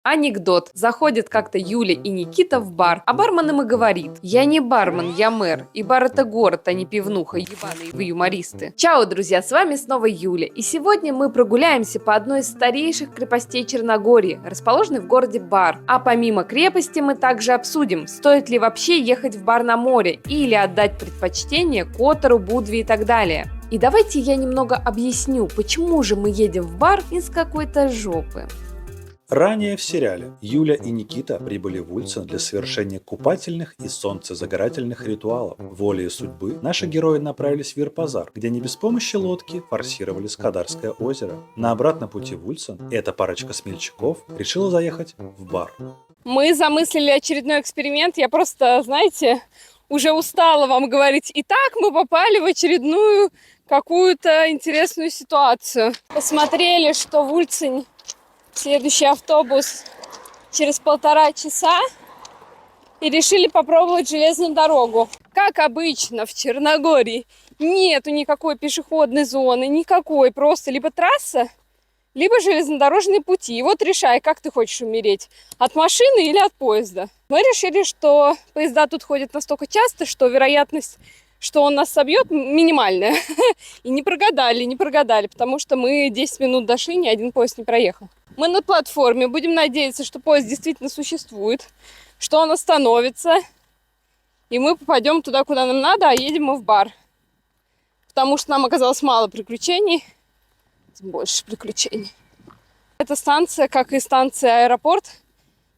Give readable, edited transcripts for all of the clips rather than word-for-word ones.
Анекдот. Заходят как-то Юля и Никита в бар, а бармен им и говорит: «Я не бармен, я мэр, и бар это город, а не пивнуха, ебаные вы юмористы». Чао, друзья, с вами снова Юля, и сегодня мы прогуляемся по одной из старейших крепостей Черногории, расположенной в городе Бар. А помимо крепости мы также обсудим, стоит ли вообще ехать в бар на море или отдать предпочтение Котору, Будве и так далее. И давайте я немного объясню, почему же мы едем в бар из какой-то жопы. Ранее в сериале Юля и Никита прибыли в Ульцин для совершения купательных и солнцезагорательных ритуалов. Волей судьбы наши герои направились в Вирпазар, где не без помощи лодки форсировали Скадарское озеро. На обратном пути в Ульцин эта парочка смельчаков решила заехать в бар. Мы замыслили очередной эксперимент. Я просто, знаете, уже устала вам говорить. Итак, мы попали в очередную какую-то интересную ситуацию. Посмотрели, что в Ульцине следующий автобус через 1,5 часа, и решили попробовать железную дорогу. Как обычно в Черногории нету никакой пешеходной зоны, никакой, просто либо трасса, либо железнодорожные пути. И вот решай, как ты хочешь умереть, от машины или от поезда. Мы решили, что поезда тут ходят настолько часто, что вероятность, что он нас собьет, минимальная. И не прогадали, потому что мы 10 минут дошли, ни один поезд не проехал. Мы на платформе, будем надеяться, что поезд действительно существует, что он остановится, и мы попадем туда, куда нам надо, а едем мы в бар. Потому что нам оказалось мало приключений, тем больше приключений. Эта станция, как и станция аэропорт,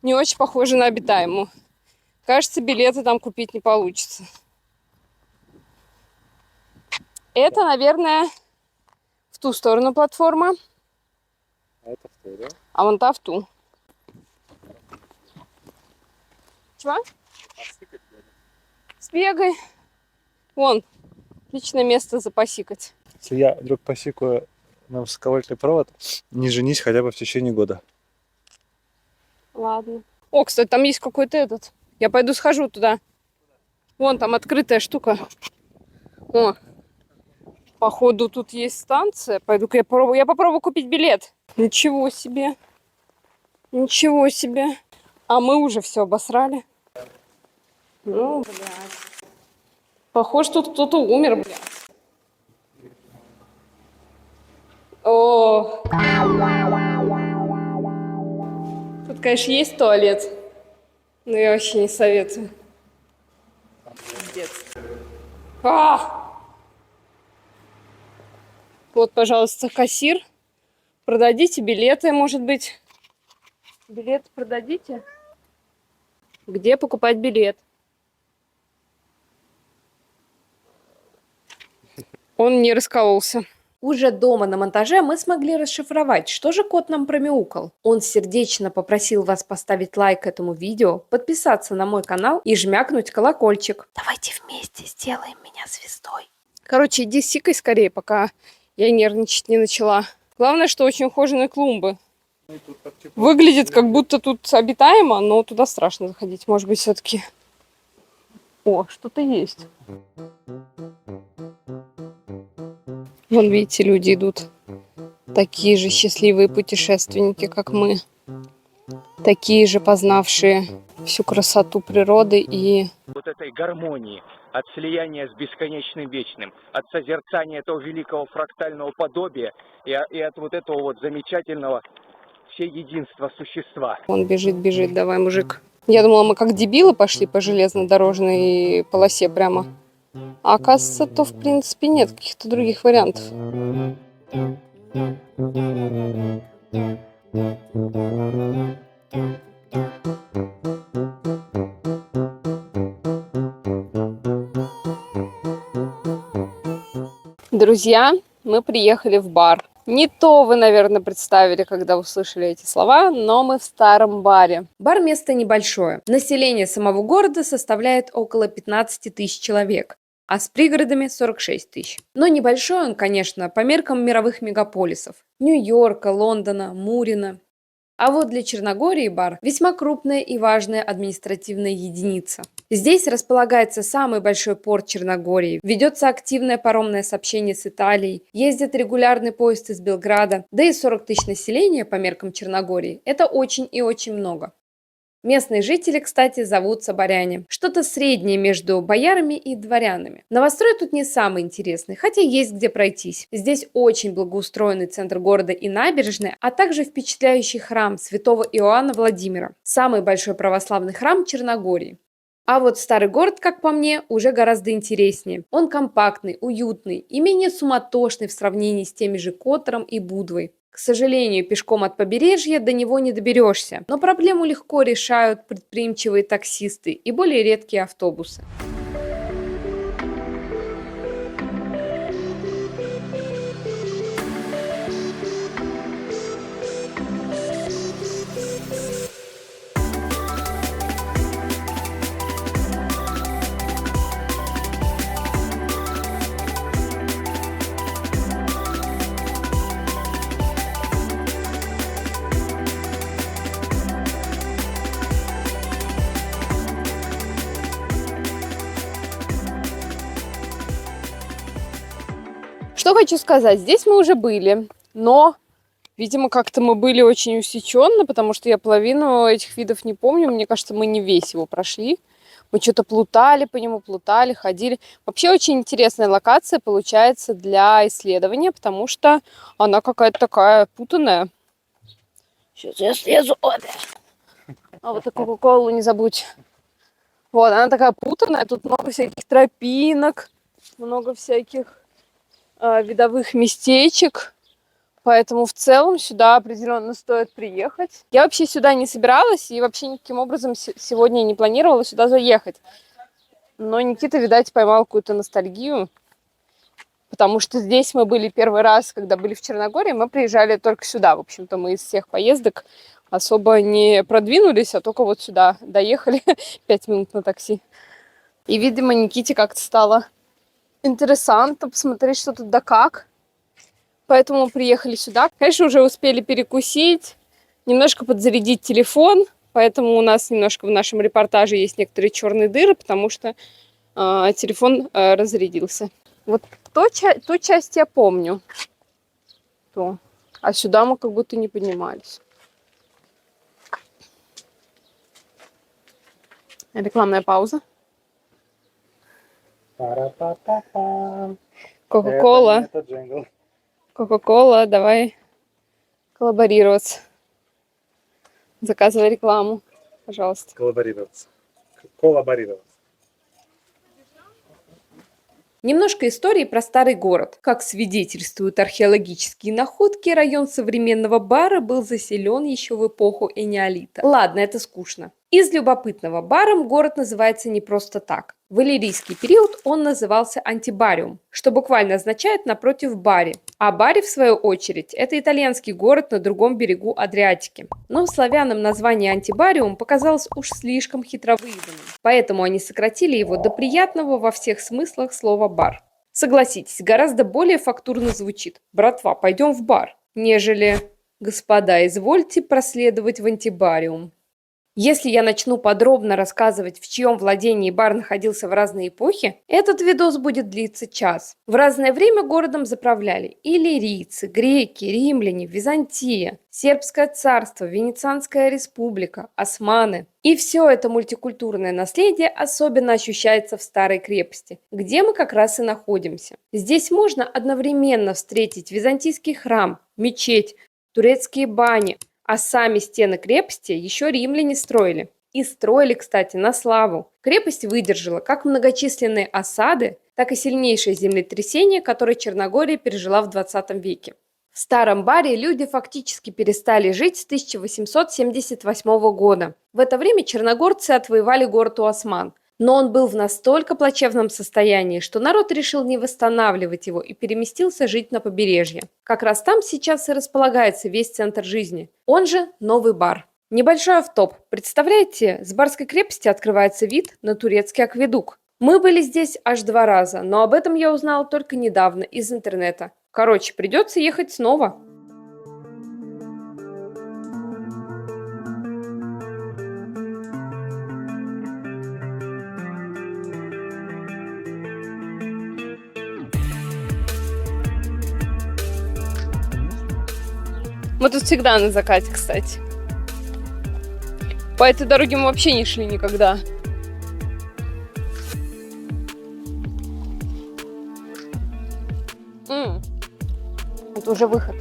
не очень похожа на обитаемую. Кажется, билеты там купить не получится. Это, наверное, в ту сторону платформа. А это в ту, да? А вон та в ту. Чего? Сбегай. Вон, отличное место запасикать. Если я вдруг посекаю на высоковольтный провод, не женись хотя бы в течение года. Ладно. О, кстати, там есть какой-то этот. Я пойду схожу туда. Вон там открытая штука. О, походу тут есть станция. Пойду-ка я попробую. Я попробую купить билет. Ничего себе. Ничего себе. А мы уже все обосрали. Ну, блядь. Похоже, тут кто-то умер, блядь. О. Тут, конечно, есть туалет. Но я вообще не советую. Пиздец. Вот, пожалуйста, кассир. Продадите билеты, может быть. Билет продадите? Где покупать билет? Он не раскололся. Уже дома на монтаже мы смогли расшифровать, что же кот нам промяукал. Он сердечно попросил вас поставить лайк этому видео, подписаться на мой канал и жмякнуть колокольчик. Давайте вместе сделаем меня звездой. Короче, иди сикай скорее, пока я нервничать не начала. Главное, что очень ухоженные клумбы. Выглядит, как будто тут обитаемо, но туда страшно заходить. Может быть, все-таки... О, что-то есть. Вон, видите, люди идут. Такие же счастливые путешественники, как мы. Такие же познавшие всю красоту природы и... Вот этой гармонии, от слияния с бесконечным вечным, от созерцания этого великого фрактального подобия и от вот этого вот замечательного всеединства существа. Он бежит, давай, мужик. Я думала, мы как дебилы пошли по железнодорожной полосе прямо. А оказывается, то в принципе нет каких-то других вариантов. Друзья, мы приехали в бар. Не то вы, наверное, представили, когда услышали эти слова, но мы в старом баре. Бар место небольшое. Население самого города составляет около 15 тысяч человек, а с пригородами 46 тысяч. Но небольшой он, конечно, по меркам мировых мегаполисов. Нью-Йорка, Лондона, Мурина. А вот для Черногории бар весьма крупная и важная административная единица. Здесь располагается самый большой порт Черногории, ведется активное паромное сообщение с Италией, ездит регулярный поезд из Белграда, да и 40 тысяч населения по меркам Черногории – это очень и очень много. Местные жители, кстати, зовутся баряне. Что-то среднее между боярами и дворянами. Новострой тут не самый интересный, хотя есть где пройтись. Здесь очень благоустроенный центр города и набережная, а также впечатляющий храм святого Иоанна Владимира. Самый большой православный храм Черногории. А вот старый город, как по мне, уже гораздо интереснее. Он компактный, уютный и менее суматошный в сравнении с теми же Котором и Будвой. К сожалению, пешком от побережья до него не доберешься, но проблему легко решают предприимчивые таксисты и более редкие автобусы. Что хочу сказать, здесь мы уже были, но, видимо, как-то мы были очень усеченно, потому что я половину этих видов не помню. Мне кажется, мы не весь его прошли. Мы что-то плутали по нему, плутали, ходили. Вообще очень интересная локация получается для исследования, потому что она какая-то такая путанная. Сейчас я слезу. А вот и Кока-Колу не забудь. Вот, она такая путанная, тут много всяких тропинок, много всяких видовых местечек, поэтому в целом сюда определенно стоит приехать. Я вообще сюда не собиралась и вообще никаким образом сегодня не планировала сюда заехать. Но Никита, видать, поймал какую-то ностальгию, потому что здесь мы были первый раз, когда были в Черногории, мы приезжали только сюда. В общем-то, мы из всех поездок особо не продвинулись, а только вот сюда доехали 5 минут на такси. И, видимо, Никите как-то стало интересно посмотреть, что тут да как. Поэтому приехали сюда. Конечно, уже успели перекусить, немножко подзарядить телефон. Поэтому у нас немножко в нашем репортаже есть некоторые черные дыры, потому что телефон разрядился. Вот ту часть я помню. А сюда мы как будто не поднимались. Рекламная пауза. Кока-кола. Это джингл. Кока-кола, давай коллаборироваться. Заказывай рекламу, пожалуйста. Коллаборироваться. Немножко истории про старый город. Как свидетельствуют археологические находки, район современного Бара был заселен еще в эпоху энеолита. Ладно, это скучно. Из любопытного, Баром город называется не просто так. В иллирийский период он назывался Антибариум, что буквально означает «напротив Бари». А Бари, в свою очередь, это итальянский город на другом берегу Адриатики. Но славянам название Антибариум показалось уж слишком хитро выеденным, поэтому они сократили его до приятного во всех смыслах слова «бар». Согласитесь, гораздо более фактурно звучит «братва, пойдем в бар», нежели «господа, извольте проследовать в Антибариум». Если я начну подробно рассказывать, в чьем владении бар находился в разные эпохи, этот видос будет длиться час. В разное время городом заправляли иллирийцы, греки, римляне, Византия, Сербское царство, Венецианская республика, османы. И все это мультикультурное наследие особенно ощущается в старой крепости, где мы как раз и находимся. Здесь можно одновременно встретить византийский храм, мечеть, турецкие бани, а сами стены крепости еще римляне строили. И строили, кстати, на славу. Крепость выдержала как многочисленные осады, так и сильнейшее землетрясение, которое Черногория пережила в 20 веке. В Старом Баре люди фактически перестали жить с 1878 года. В это время черногорцы отвоевали город у осман. Но он был в настолько плачевном состоянии, что народ решил не восстанавливать его и переместился жить на побережье. Как раз там сейчас и располагается весь центр жизни, он же Новый Бар. Небольшой автоп. Представляете, с Барской крепости открывается вид на турецкий акведук. Мы были здесь аж 2 раза, но об этом я узнала только недавно из интернета. Короче, придется ехать снова. Мы тут всегда на закате, кстати. По этой дороге мы вообще не шли никогда. Это уже выход.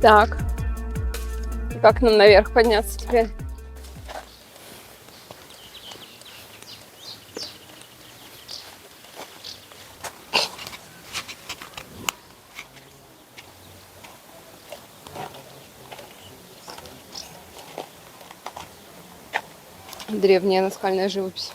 Так. Как нам наверх подняться теперь? Древняя наскальная живопись.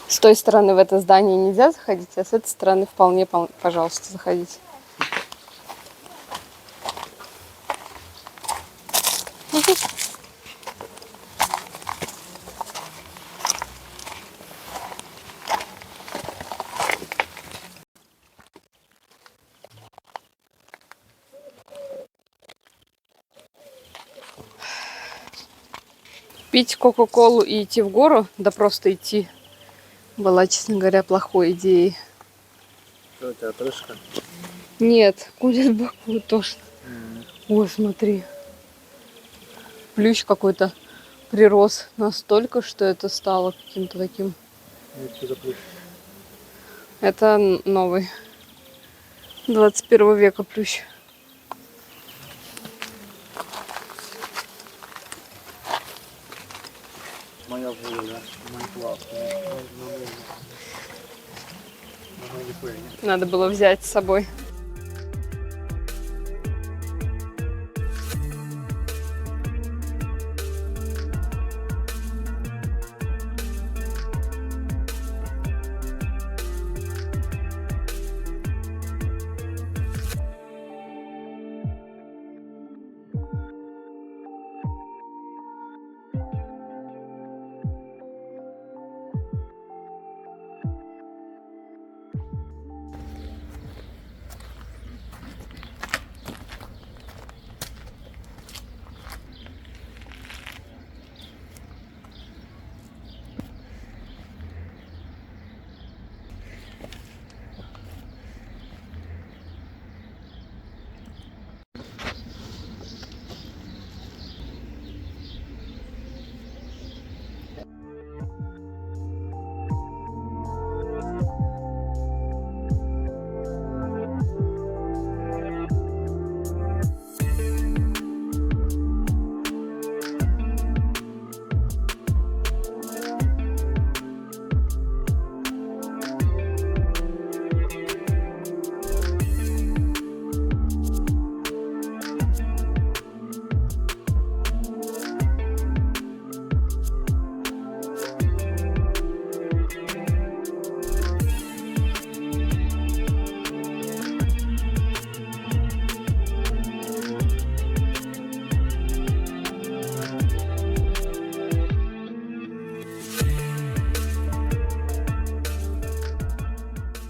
С той стороны в это здание нельзя заходить, а с этой стороны вполне, пожалуйста, заходите. Пить кока-колу и идти в гору, да просто идти, была, честно говоря, плохой идеей. Что у тебя, отрыжка? Нет, курит в боку тошно. Ой, смотри. Плющ какой-то прирос настолько, что это стало каким-то таким. Что за плющ? Это новый. 21 века плющ. Моя воля, мой плав. Надо было взять с собой.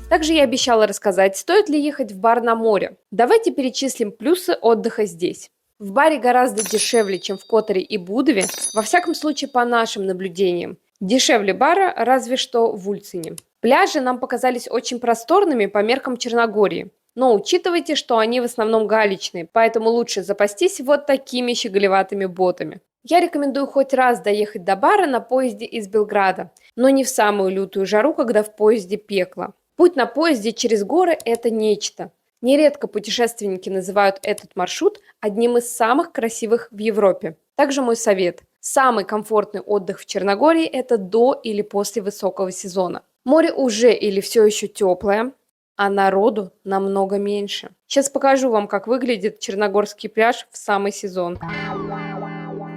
Также я обещала рассказать, стоит ли ехать в бар на море. Давайте перечислим плюсы отдыха здесь. В баре гораздо дешевле, чем в Которе и Будове, во всяком случае по нашим наблюдениям. Дешевле бара разве что в Ульцине. Пляжи нам показались очень просторными по меркам Черногории. Но учитывайте, что они в основном галечные, поэтому лучше запастись вот такими щеголеватыми ботами. Я рекомендую хоть раз доехать до бара на поезде из Белграда, но не в самую лютую жару, когда в поезде пекло. Путь на поезде через горы – это нечто. Нередко путешественники называют этот маршрут одним из самых красивых в Европе. Также мой совет. Самый комфортный отдых в Черногории – это до или после высокого сезона. Море уже или все еще теплое, а народу намного меньше. Сейчас покажу вам, как выглядит черногорский пляж в самый сезон.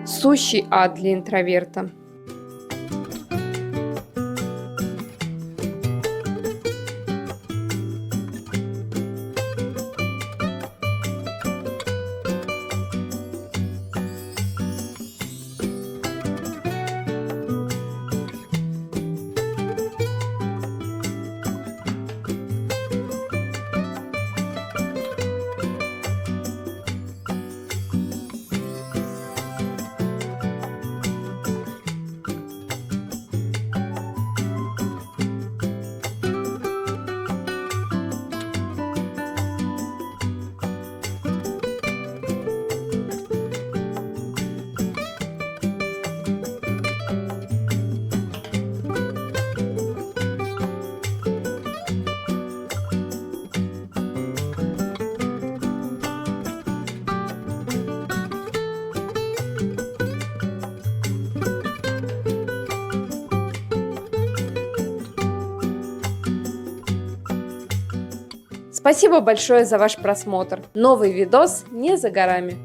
Сущий ад для интроверта. Спасибо большое за ваш просмотр. Новый видос не за горами.